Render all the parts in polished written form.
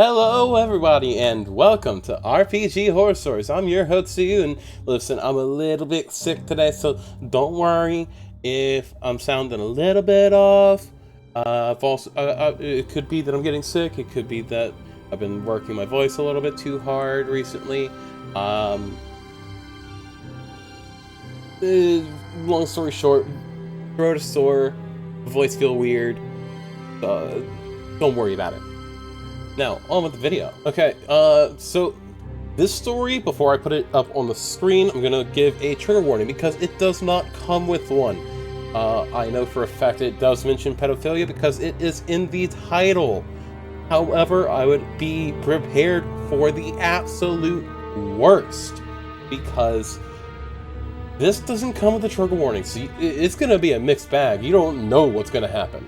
Hello everybody and welcome to RPG Horror Stories. I'm your host Sue, and listen, I'm a little bit sick today, so don't worry if I'm sounding a little bit off. It could be that I'm getting sick, it could be that I've been working my voice a little bit too hard recently. Long story short, throat is sore, voice feel weird, don't worry about it. Now, on with the video. Okay, so this story, before I put it up on the screen, I'm gonna give a trigger warning because it does not come with one. I know for a fact it does mention pedophilia because it is in the title. However, I would be prepared for the absolute worst because this doesn't come with a trigger warning, so it's gonna be a mixed bag. You don't know what's gonna happen.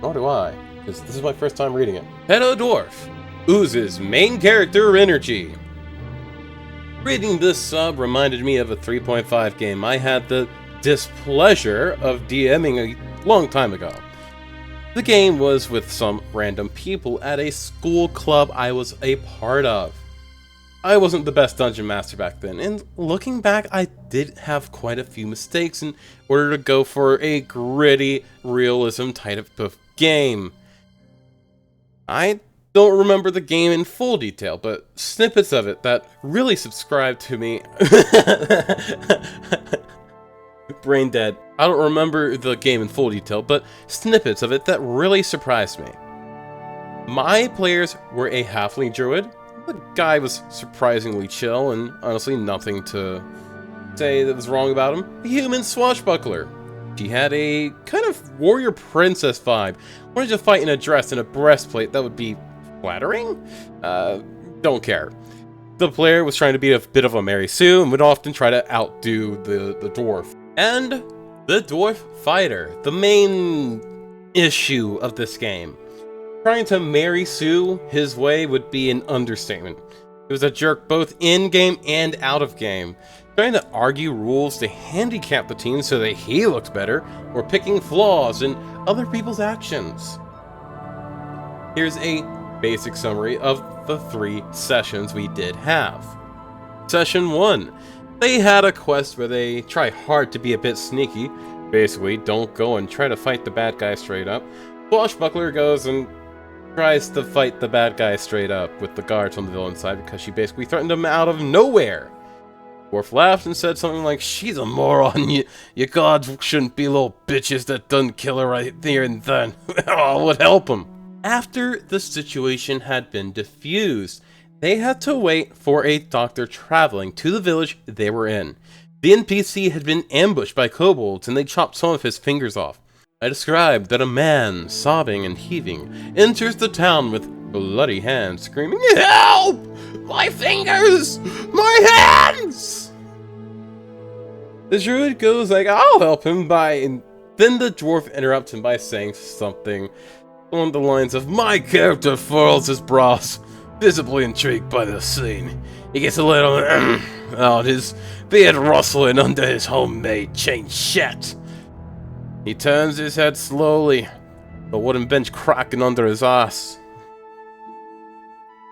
Nor do I. This is my first time reading it. Hello Dwarf oozes main character energy. Reading this sub reminded me of a 3.5 game I had the displeasure of DMing a long time ago. The game was with some random people at a school club I was a part of. I wasn't the best dungeon master back then, and looking back, I did have quite a few mistakes in order to go for a gritty realism type of game. I don't remember the game in full detail, but snippets of it that really subscribed to me. Brain dead. I don't remember the game in full detail, but snippets of it that really surprised me. My players were a halfling druid. The guy was surprisingly chill, and honestly nothing to say that was wrong about him. A human swashbuckler. She had a kind of warrior princess vibe. Wanted to fight in a dress and a breastplate that would be flattering? Don't care. The player was trying to be a bit of a Mary Sue and would often try to outdo the dwarf. And the dwarf fighter, the main issue of this game. Trying to Mary Sue his way would be an understatement. He was a jerk both in-game and out of game. Trying to argue rules to handicap the team so that he looked better, or picking flaws in other people's actions. Here's a basic summary of the 3 sessions we did have. Session 1. They had a quest where they try hard to be a bit sneaky. Basically, don't go and try to fight the bad guy straight up. Swashbuckler goes and tries to fight the bad guy straight up with the guards on the villain side because she basically threatened him out of nowhere. Dwarf laughed and said something like, "She's a moron, you gods shouldn't be little bitches that done kill her right there and then." Oh, it would help him. After the situation had been diffused, they had to wait for a doctor traveling to the village they were in. The NPC had been ambushed by kobolds and they chopped some of his fingers off. I described that a man, sobbing and heaving, enters the town with bloody hands, screaming, "Help! My fingers! My hands!" The druid goes like, "I'll help him by..." And then the dwarf interrupts him by saying something along the lines of, "My character furls his brows, visibly intrigued by the scene. He gets a little out, his beard rustling under his homemade chain shat. He turns his head slowly, the wooden bench cracking under his ass."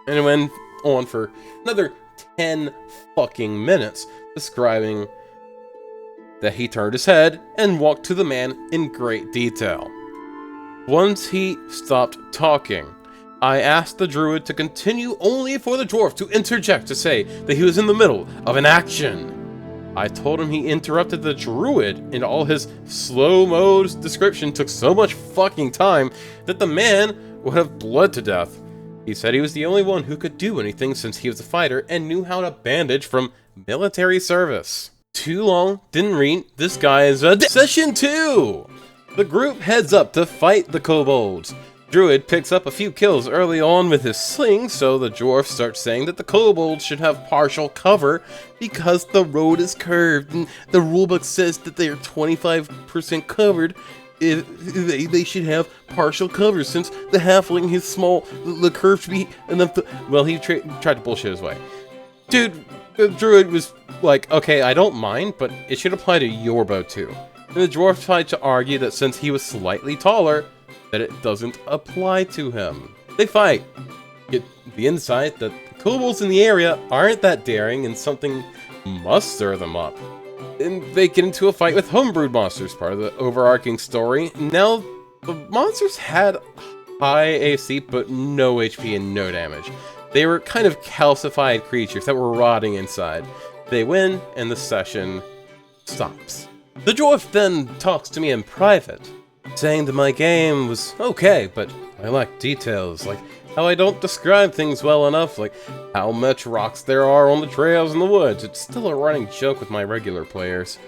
And it went on for another 10 fucking minutes, describing that he turned his head and walked to the man in great detail. Once he stopped talking, I asked the druid to continue only for the dwarf to interject to say that he was in the middle of an action. I told him he interrupted the druid, and all his slow-mo description took so much fucking time that the man would have bled to death. He said he was the only one who could do anything since he was a fighter and knew how to bandage from military service. Too long, didn't read, this guy is a Session 2! The group heads up to fight the kobolds. Druid picks up a few kills early on with his sling, so the dwarf starts saying that the kobolds should have partial cover because the road is curved and the rulebook says that they are 25% covered. If they should have partial cover since the halfling is small, the curve should be enough to... Well, he tried to bullshit his way. Dude, the druid was like, "Okay, I don't mind, but it should apply to your bow too." And the dwarf tried to argue that since he was slightly taller, that it doesn't apply to him. They fight, get the insight that the kobolds in the area aren't that daring and something must stir them up. And they get into a fight with homebrewed monsters, part of the overarching story. Now, the monsters had high AC but no HP and no damage. They were kind of calcified creatures that were rotting inside. They win, and the session stops. The dwarf then talks to me in private, saying that my game was okay, but I lack details, like how I don't describe things well enough, like how much rocks there are on the trails in the woods. It's still a running joke with my regular players.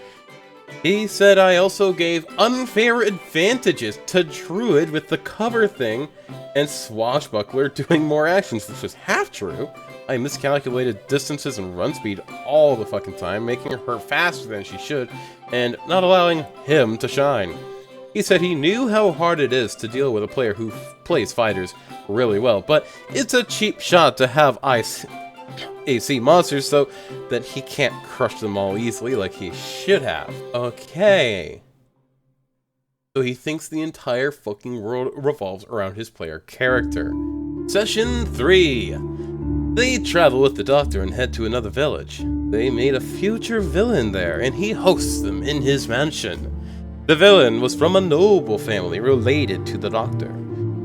He said I also gave unfair advantages to Druid with the cover thing, and Swashbuckler doing more actions, which was half true. I miscalculated distances and run speed all the fucking time, making her faster than she should, and not allowing him to shine. He said he knew how hard it is to deal with a player who plays fighters really well, but it's a cheap shot to have AC monsters so that he can't crush them all easily like he should have. Okay. So he thinks the entire fucking world revolves around his player character. Session 3. They travel with the doctor and head to another village. They meet a future villain there, and he hosts them in his mansion. The villain was from a noble family related to the doctor.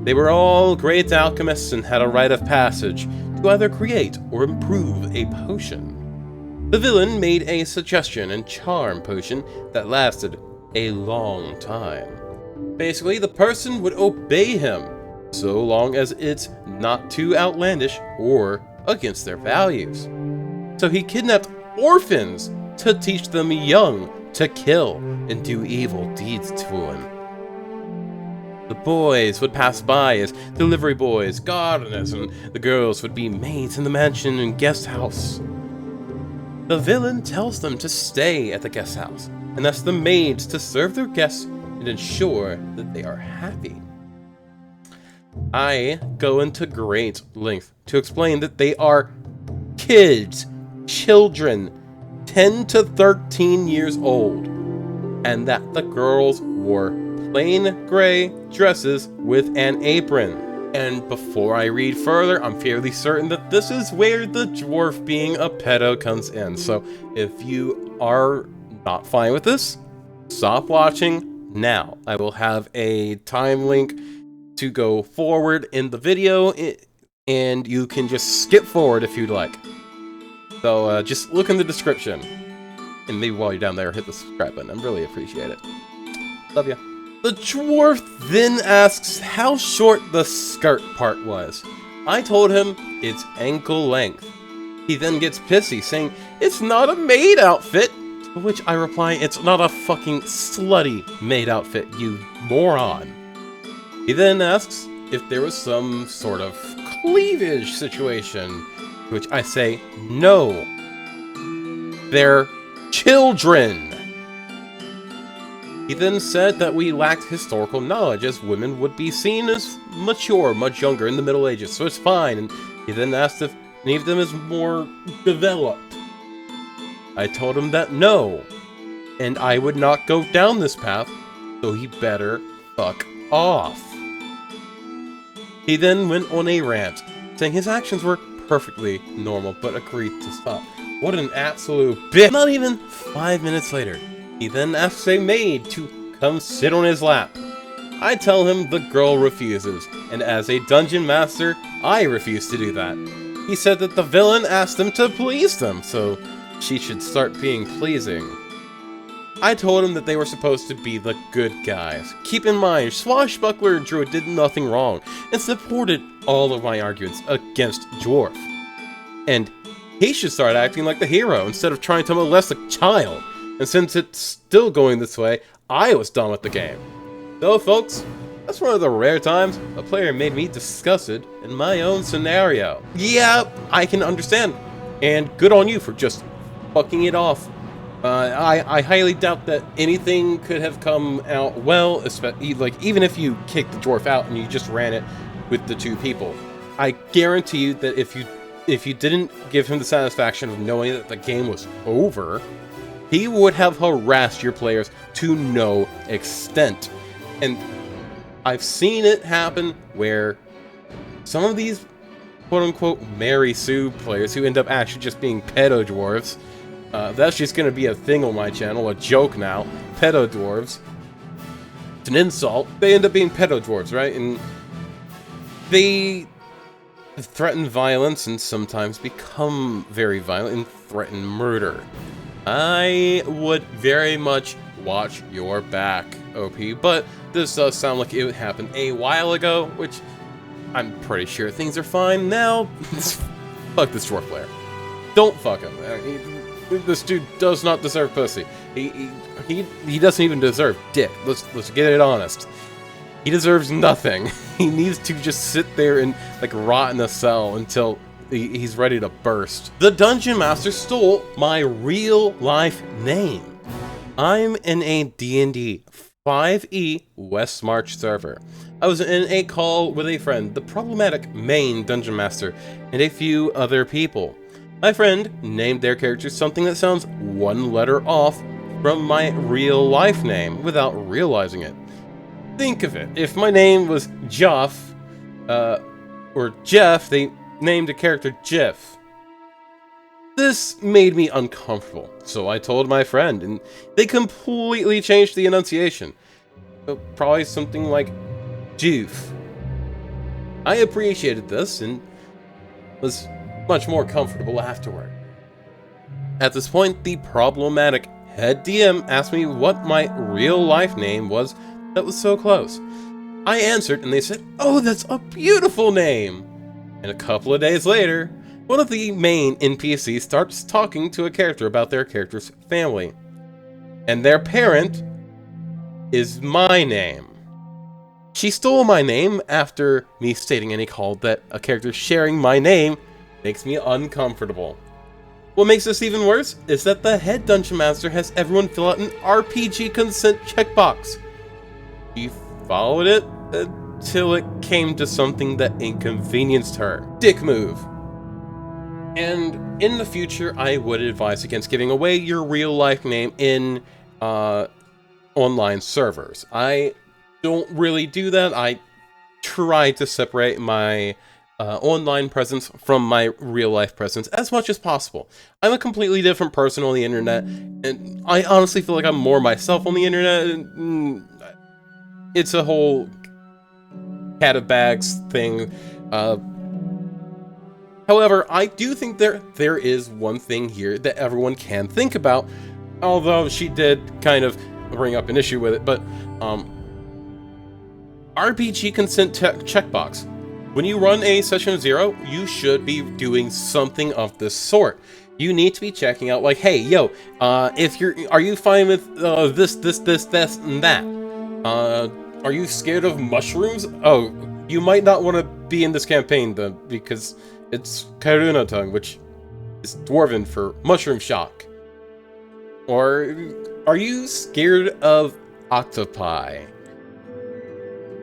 They were all great alchemists and had a rite of passage to either create or improve a potion. The villain made a suggestion and charm potion that lasted a long time. Basically, the person would obey him, so long as it's not too outlandish or against their values. So he kidnapped orphans to teach them young to kill and do evil deeds to him. The boys would pass by as delivery boys, gardeners, and the girls would be maids in the mansion and guest house. The villain tells them to stay at the guest house and asks the maids to serve their guests and ensure that they are happy. I go into great length to explain that they are kids, children, 10 to 13 years old, and that the girls wore plain gray dresses with an apron. And before I read further, I'm fairly certain that this is where the dwarf being a pedo comes in. So if you are not fine with this, stop watching now. I will have a time link to go forward in the video, and you can just skip forward if you'd like. So just look in the description, and maybe while you're down there, hit the subscribe button. I really appreciate it. Love ya. The dwarf then asks how short the skirt part was. I told him it's ankle length. He then gets pissy, saying it's not a maid outfit, to which I reply it's not a fucking slutty maid outfit, you moron. He then asks if there was some sort of cleavage situation, to which I say no. They're children. He then said that we lacked historical knowledge, as women would be seen as mature, much younger, in the Middle Ages, so it's fine. And he then asked if any of them is more developed. I told him that no, and I would not go down this path, so he better fuck off. He then went on a rant, saying his actions were perfectly normal, but agreed to stop. What an absolute bitch! Not even 5 minutes later, he then asks a maid to come sit on his lap. I tell him the girl refuses, and as a dungeon master, I refuse to do that. He said that the villain asked him to please them, so she should start being pleasing. I told him that they were supposed to be the good guys. Keep in mind, Swashbuckler Druid did nothing wrong, and supported all of my arguments against Dwarf. And he should start acting like the hero, instead of trying to molest a child. And since it's still going this way, I was done with the game. So folks, that's one of the rare times a player made me disgusted in my own scenario. Yeah, I can understand, and good on you for just fucking it off. I highly doubt that anything could have come out well, especially like even if you kicked the dwarf out and you just ran it with the two people. I guarantee you that if you didn't give him the satisfaction of knowing that the game was over, he would have harassed your players to no extent. And I've seen it happen where some of these quote-unquote Mary Sue players who end up actually just being pedo dwarves, that's just gonna be a thing on my channel, a joke now. Pedo dwarves. It's an insult. They end up being pedo dwarves, right? And they threaten violence and sometimes become very violent and threaten murder. I would very much watch your back, OP, but this does sound like it happened a while ago, which I'm pretty sure things are fine now. Fuck this dwarf player. Don't fuck him. This dude does not deserve pussy. He doesn't even deserve dick. Let's get it honest. He deserves nothing. He needs to just sit there and like rot in a cell until he's ready to burst. The Dungeon Master stole my real life name. I'm in a D&D 5e West March server. I was in a call with a friend, the problematic main Dungeon Master, and a few other people. My friend named their character something that sounds one letter off from my real life name without realizing it. Think of it, if my name was Jeff, or Jeff, they named a character Jeff. This made me uncomfortable, so I told my friend, and they completely changed the enunciation. So probably something like Joof. I appreciated this, and was much more comfortable afterward. At this point, the problematic head DM asked me what my real life name was that was so close. I answered and they said, "Oh, that's a beautiful name!" And a couple of days later, one of the main NPCs starts talking to a character about their character's family. And their parent is my name. She stole my name after me stating in a call that a character sharing my name makes me uncomfortable. What makes this even worse is that the head Dungeon Master has everyone fill out an RPG consent checkbox. She followed it until it came to something that inconvenienced her. Dick move. And in the future, I would advise against giving away your real life name in online servers. I don't really do that. I try to separate my online presence from my real life presence as much as possible. I'm a completely different person on the internet, and I honestly feel like I'm more myself on the internet. It's a whole cat of bags thing. However, I do think there is one thing here that everyone can think about, although she did kind of bring up an issue with it, but RPG consent checkbox. When you run a session 0, you should be doing something of this sort. You need to be checking out, like, hey, yo, are you fine with this, and that? Are you scared of mushrooms? Oh, you might not want to be in this campaign, though, because it's Karuna tongue, which is Dwarven for mushroom shock. Or are you scared of octopi?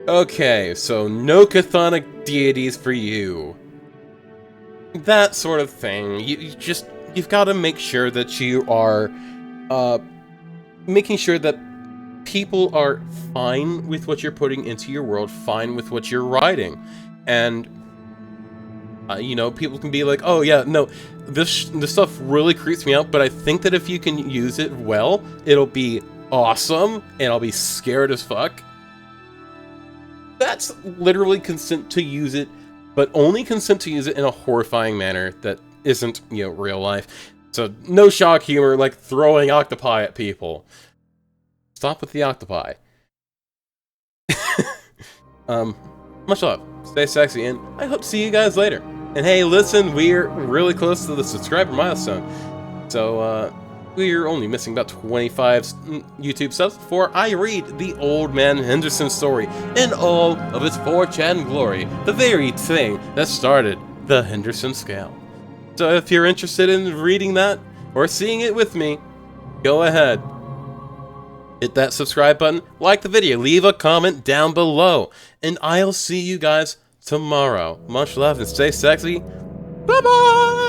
Okay, so no chthonic deities for you. That sort of thing. You've got to make sure that you are making sure that people are fine with what you're putting into your world, fine with what you're writing. And you know, people can be like, "Oh yeah, no, this stuff really creeps me out, but I think that if you can use it well, it'll be awesome, and I'll be scared as fuck." That's literally consent to use it, but only consent to use it in a horrifying manner that isn't, you know, real life. So no shock humor like throwing octopi at people. Stop with the octopi. Much love. Stay sexy, and I hope to see you guys later. And hey, listen, we're really close to the subscriber milestone. So, we're only missing about 25 YouTube subs before I read the Old Man Henderson story in all of its 4chan glory, the very thing that started the Henderson scale. So if you're interested in reading that, or seeing it with me, go ahead. Hit that subscribe button, like the video, leave a comment down below, and I'll see you guys tomorrow. Much love and stay sexy. Bye-bye!